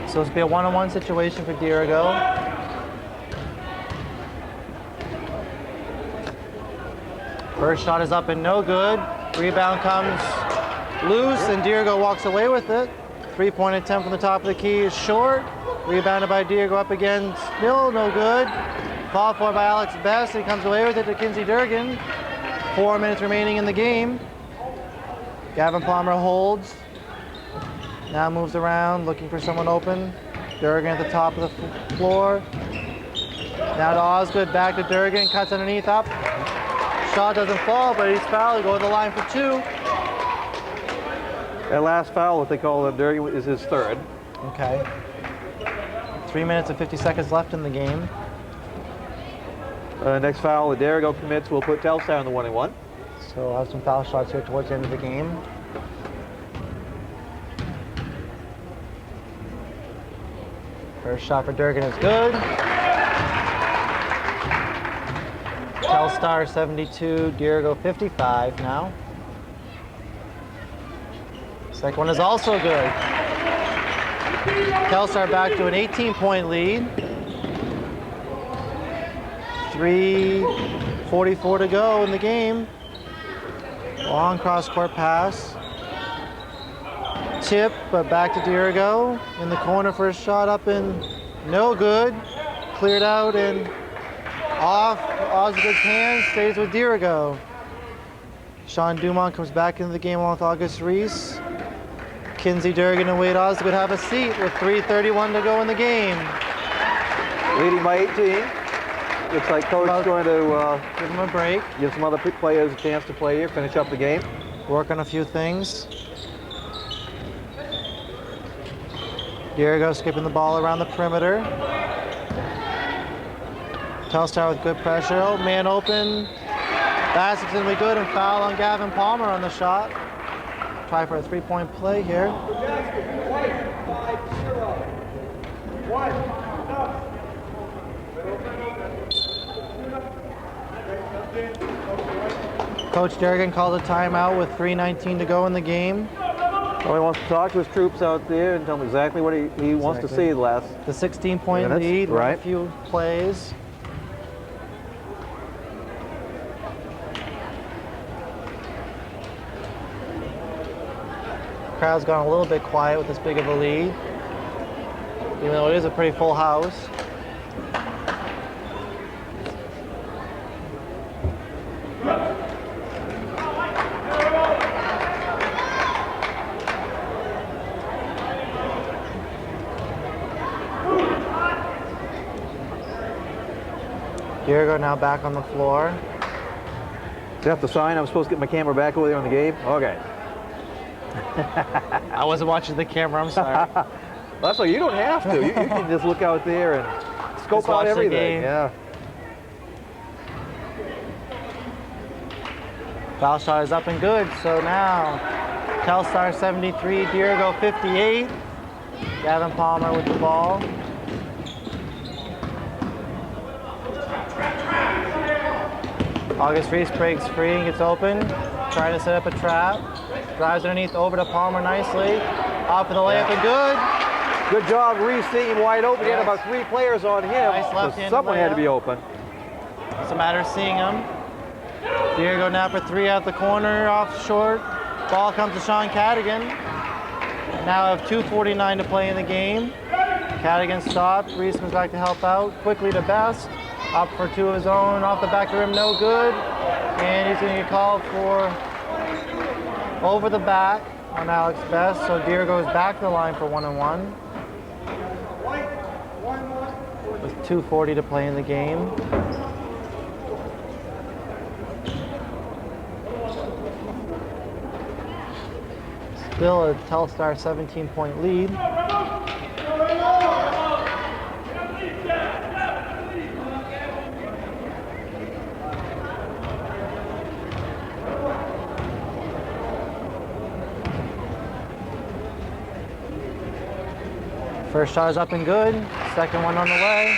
So it's be a one-on-one situation for Dirigo. First shot is up and no good. Rebound comes loose and Dirigo walks away with it. Three-point attempt from the top of the key is short. Rebounded by Dirigo up again, still no good. Ball for by Alex Best, he comes away with it to Kinsey Durgan. 4 minutes remaining in the game. Gavin Palmer holds. Now moves around, looking for someone open. Durgan at the top of the floor. Now to Osgood, back to Durgan, cuts underneath up. Shot doesn't fall, but he's fouled. He goes to the line for 2. That last foul that they call him Durgan is his 3rd. Okay. 3 minutes and 50 seconds left in the game. Next foul that Dirigo commits will put Telstar in the 1-1. So we'll have some foul shots here towards the end of the game. First shot for Durgan is good. Telstar 72, Dirigo 55 now. Second one is also good. Telstar back to an 18-point lead. 3:44 to go in the game. Long cross-court pass. Tip, but back to Dirigo. In the corner for a shot up and no good. Cleared out and off Osgood's hands, stays with Dirigo. Sean Dumont comes back into the game along with August Reese. Kinsey Durgan and Wade Osgood have a seat with 3:31 to go in the game. Leading by 18. Looks like coach going to Give him a break. give some other players a chance to play here, finish up the game. Work on a few things. Dirigo skipping the ball around the perimeter. Telstar with good pressure. Oh, man open. Basket's gonna be good and foul on Gavin Palmer on the shot. Try for a 3-point play here. Coach Dirigo called a timeout with 3:19 to go in the game. Well, he wants to talk to his troops out there and tell them exactly what he wants to see the last. The 16-point minutes, lead, right. a few plays. Crowd's gone a little bit quiet with this big of a lead, even though it is a pretty full house. Dirigo now back on the floor. Do you have to sign? I'm supposed to get my camera back over there on the game? Okay. I wasn't watching the camera, I'm sorry. That's why you don't have to. You can just look out there and scope Just watch out the everything. game. Yeah. Foul shot is up and good, so now Telstar 73, Dirigo 58. Gavin Palmer with the ball. August Reese breaks free and gets open, trying to set up a trap. Drives underneath over to Palmer nicely. Off for the layup and good. Good job, Reese, seeing him wide open. He had about 3 players on him. Nice So left-handed someone had to be layup. open. It's a matter of seeing him. Dirigo now for 3 out the corner, off short. Ball comes to Sean Cadigan. Now have 2:49 to play in the game. Cadigan stopped. Reese comes back to help out. Quickly to Best. Up for 2 of his own. Off the back of the rim, no good. And he's going to get called for over the back on Alex Best. So Dirigo goes back to the line for 1-on-1. With 2:40 to play in the game. Still a Telstar 17-point lead. First shot is up and good. Second one on the way.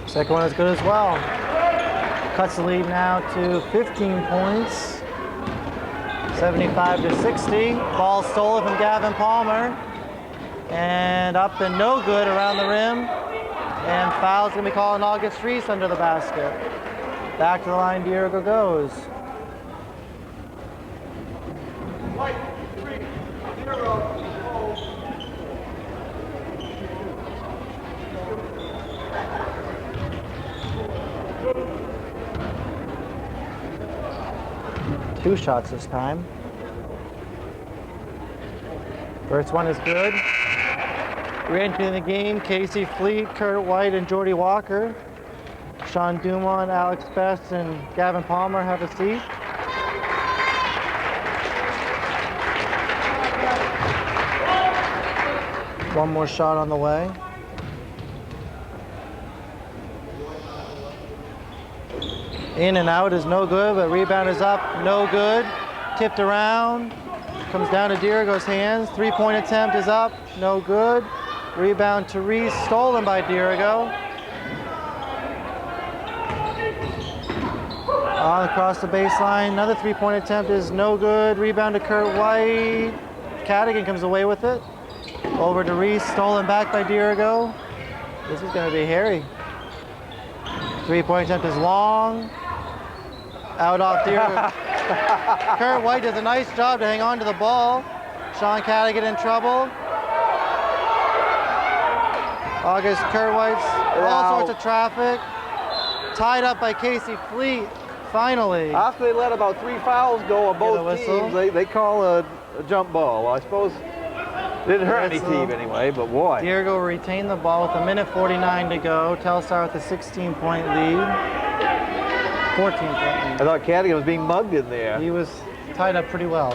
Second one is good as well. Cuts the lead now to 15 points. 75-60. Ball stolen from Gavin Palmer. And up and no good around the rim. And foul's gonna be called on August Reese under the basket. Back to the line, Dirigo goes. Two shots this time. First one is good. Re-entry in the game, Casey Fleet, Kurt White, and Jordy Walker. Sean Dumont, Alex Best, and Gavin Palmer have a seat. One more shot on the way. In and out is no good, but rebound is up, no good. Tipped around, comes down to Dirigo's hands. 3-point attempt is up, no good. Rebound to Reese, stolen by Dirigo. On across the baseline, another 3-point attempt is no good. Rebound to Kurt White. Cadigan comes away with it. Over to Reese, stolen back by Dirigo. This is going to be hairy. 3-point attempt is long. Out off Dirigo. Kurt White does a nice job to hang on to the ball. Sean Cadigan in trouble. August Kurt White's all sorts of traffic. Tied up by Casey Fleet, finally. After they let about 3 fouls go on both teams, they call a jump ball. Well, I suppose it didn't hurt any team anyway, but boy. Dirigo will retain the ball with 1:49 to go. Telstar with a 16-point lead. 14-point lead. I thought Cadigan was being mugged in there. He was tied up pretty well.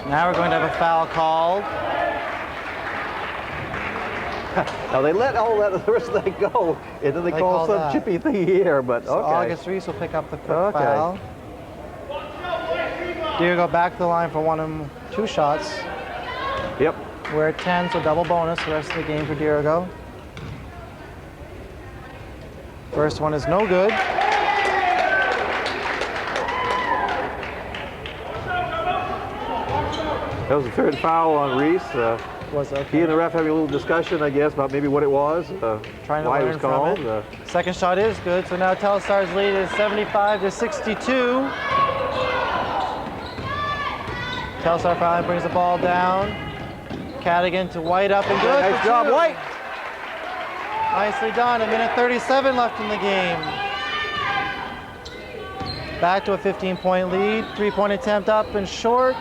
Now we're going to have a foul called. Now they let all that the rest of that go, and then they call some that. chippy thing here. But So okay. August Reese will pick up the quick Okay. foul. Dirigo back to the line for 1 and 2 shots. Yep. We're at 10, so double bonus the rest of the game for Dirigo. First one is no good. That was the third foul on Reese. Was okay. He and the ref having a little discussion, I guess, about maybe what it was, Trying to why it learn was from called. it. Second shot is good, so now Telstar's lead is 75-62. Telstar finally brings the ball down. Cadigan to White up and good. Nice for job, 2. White. Nicely done. 1:37 left in the game. Back to a 15-point lead. 3-point attempt up and short.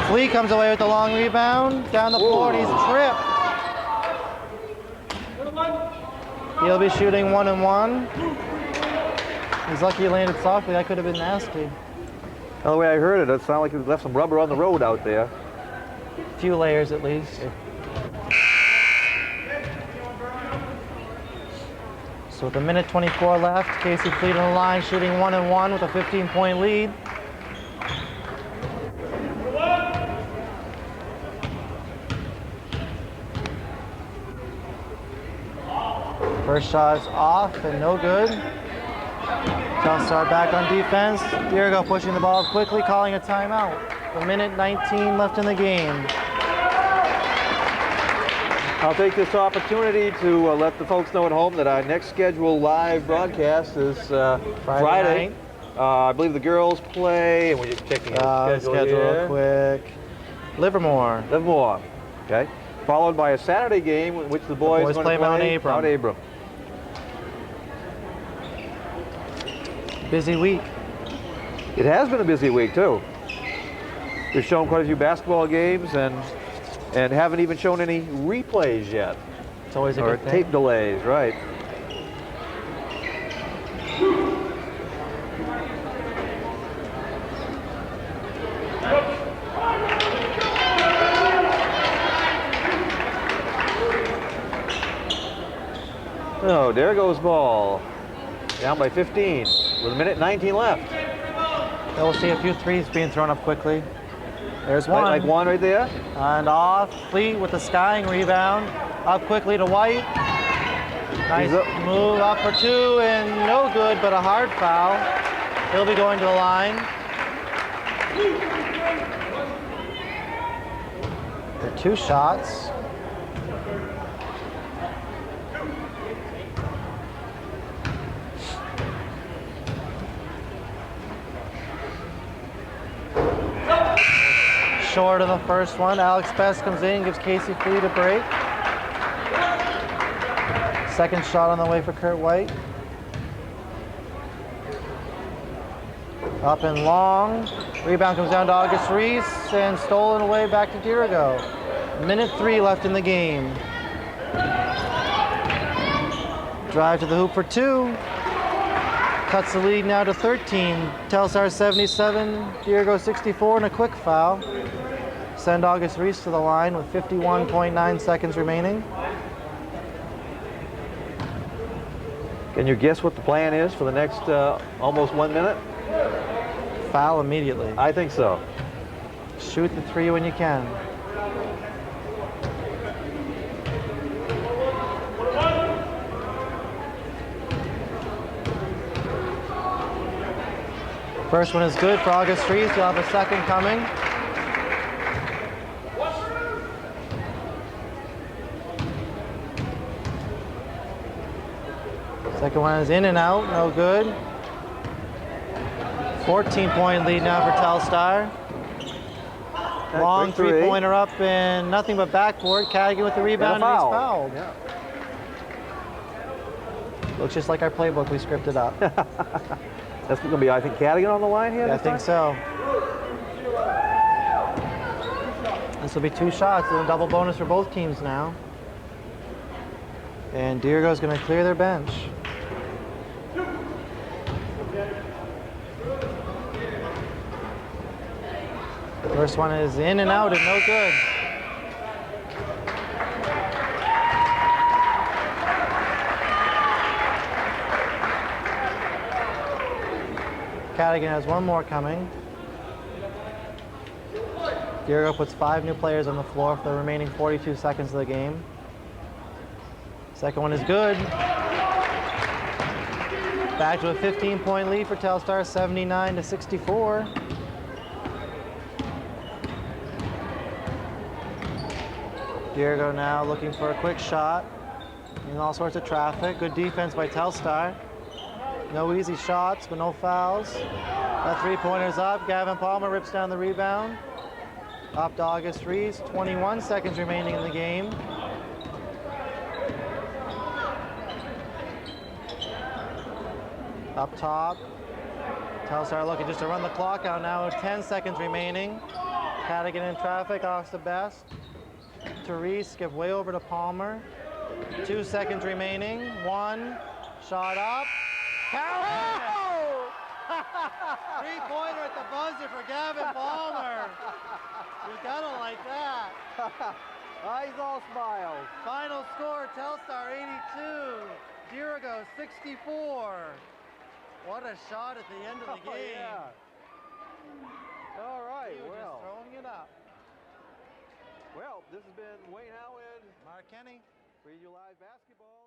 Flea comes away with the long rebound. Down the floor and he's tripped. He'll be shooting 1 and 1. He's lucky he landed softly. That could have been nasty. The way I heard it, it sounded like he left some rubber on the road out there. A few layers at least. So with 1:24 left, Casey Fleet on the line shooting 1 and 1 with a 15-point lead. First shot's off and no good. Telstar back on defense. Dirigo pushing the ball quickly, calling a timeout. 1:19 left in the game. I'll take this opportunity to let the folks know at home that our next scheduled live broadcast is Friday. night. I believe the girls play, and we're just checking the schedule here. Quick. Livermore. Livermore, okay. Followed by a Saturday game, in which the boys, are going play to play Mount Abram. Mount Abram. Busy week. It has been a busy week too. We've shown quite a few basketball games and haven't even shown any replays yet. It's always a Or good thing. tape delays, right? Oh, there goes ball. Down by 15 with 1:19 left. And we'll see a few threes being thrown up quickly. There's one. Like one right there. And off. Fleet with the skying rebound. Up quickly to White. Nice move up for 2 and no good, but a hard foul. He'll be going to the line. For 2 shots. Short of the first one. Alex Best comes in, gives Casey Fleet a break. Second shot on the way for Kurt White. Up and long. Rebound comes down to August Reese and stolen away back to Dirigo. 1:03 left in the game. Drive to the hoop for 2. Cuts the lead now to 13. Telstar 77, Dirigo 64, and a quick foul. Send August Reese to the line with 51.9 seconds remaining. Can you guess what the plan is for the next almost 1 minute? Foul immediately. I think so. Shoot the 3 when you can. First one is good for August Reese. You'll have a second coming. Second one is in and out, no good. 14-point lead now for Telstar. Long three-pointer up and nothing but backboard. Cadigan with the rebound and he's fouled. Yeah. Looks just like our playbook we scripted up. That's going to be, I think, Cadigan on the line here? Yeah, I think so. This will be 2 shots and a double bonus for both teams now. And Dirigo's going to clear their bench. First one is in and out and no good. Cadigan has one more coming. Dirigo puts 5 new players on the floor for the remaining 42 seconds of the game. Second one is good. Back to a 15-point lead for Telstar, 79-64. Dirigo now looking for a quick shot in all sorts of traffic. Good defense by Telstar. No easy shots, but no fouls. That three-pointer's up. Gavin Palmer rips down the rebound. Up to August Rees. 21 seconds remaining in the game. Up top. Telstar looking just to run the clock out now with 10 seconds remaining. Cadigan in traffic, off the best. To Rees, give way over to Palmer. 2 seconds remaining. One, shot up. Count it! Three-pointer at the buzzer for Gavin Palmer. You gotta like that. He's all smiles. Final score, Telstar 82, Dirigo 64. What a shot at the end of the game. Yeah. All right, He was well. just throwing it up. Well, this has been Wayne Howard, Mark Kenny. Bring You Live Basketball.